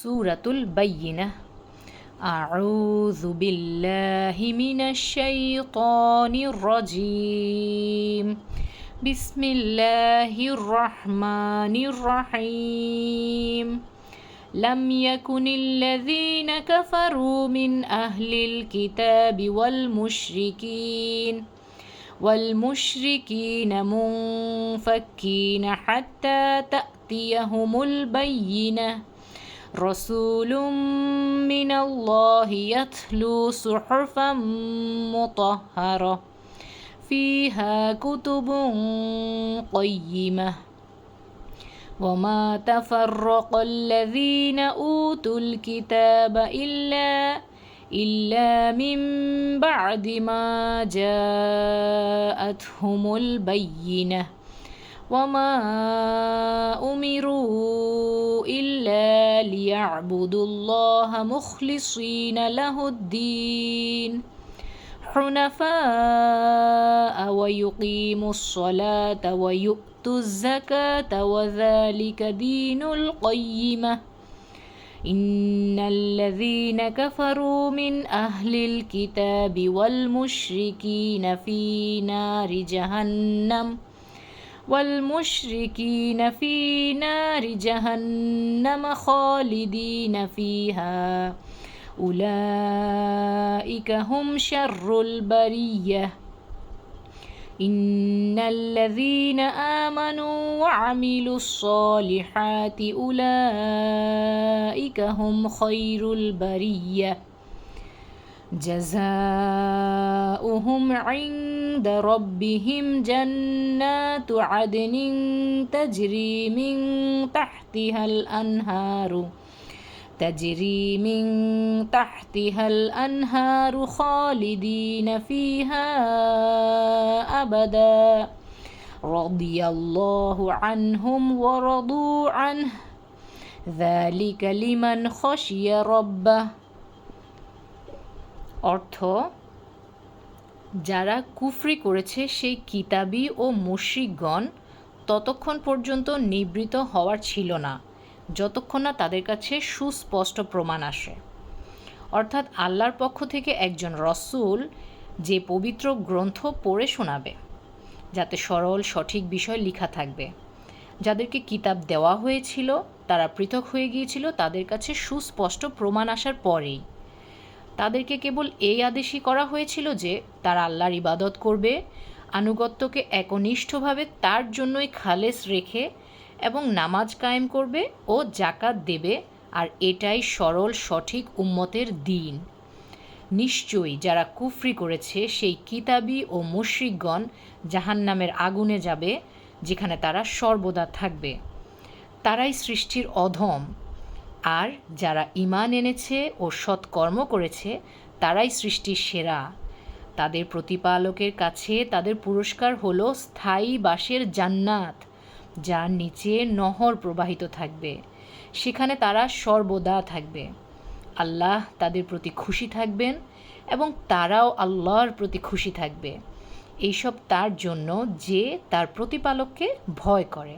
সূরাতুল বাইয়িনাহ। আউযু বিল্লাহি মিনাশ শাইতানির রাজীম। বিসমিল্লাহির রহমানির রহিম। লাম ইয়াকুনিল্লাযীনা কাফারু মিন আহলিল কিতাবি والمشركين منفكين حتى تأتيهم البينة رسول من الله يتلو صحفا مطهرة فيها كتب قيمة وما تفرق الذين أوتوا الكتاب إلا من بعد ما جاءتهم البينة وما أمروا إلا ليعبدوا الله مخلصين له الدين حنفاء ويقيموا الصلاة ويؤتوا الزكاة وذلك دين القيمة إن الذين كفروا من أهل الكتاب والمشركين في نار جهنم خالدين فيها أولئك هم شر البرية إن الذين آمنوا وعملوا الصالحات أولئك هم خير البرية جزاؤهم عند ربهم جنات عدن تجري من تحتها الأنهار خالدين فيها أبدا رضي الله عنهم ورضوا عنه ذلك لمن خشي ربه। অর্থ, যারা কুফরি করেছে সেই কিতাবী ও মুশরিকগণ ততক্ষণ পর্যন্ত নিবৃত হওয়ার ছিল না যতক্ষণ না তাদের কাছে সুস্পষ্ট প্রমাণ আসে। অর্থাৎ আল্লাহর পক্ষ থেকে একজন রসূল যে পবিত্র গ্রন্থ পড়ে শোনাবে, যাতে সরল সঠিক বিষয় লেখা থাকবে। যাদেরকে কিতাব দেওয়া হয়েছিল তারা পৃথক হয়ে গিয়েছিল তাদের কাছে সুস্পষ্ট প্রমাণ আসার পরেই। তাদেরকে কেবল এই আদেশই করা হয়েছিল যে তারা আল্লাহর ইবাদত করবে, আনুগত্যকে একনিষ্ঠভাবে তার জন্যই খালেস রেখে এবং নামাজ কায়েম করবে ও জাকাত দেবে, আর এটাই সরল সঠিক উম্মতের দ্বীন। নিশ্চয়ই যারা কুফরি করেছে সেই কিতাবী ও মুশরিকগণ জাহান্নামের আগুনে যাবে, যেখানে তারা সর্বদা থাকবে। তারাই সৃষ্টির অধম, আর যারা ঈমান এনেছে ও সৎকর্ম করেছে তারাই সৃষ্টির সেরা। তাদের প্রতিপালকের কাছে তাদের পুরস্কার হলো স্থায়ী বাসের জান্নাত, যার নিচে নহর প্রবাহিত থাকবে, সেখানে তারা সর্বদা থাকবে। আল্লাহ তাদের প্রতি খুশি থাকবেন এবং তারাও আল্লাহর প্রতি খুশি থাকবে। এইসব তার জন্য যে তার প্রতিপালককে ভয় করে।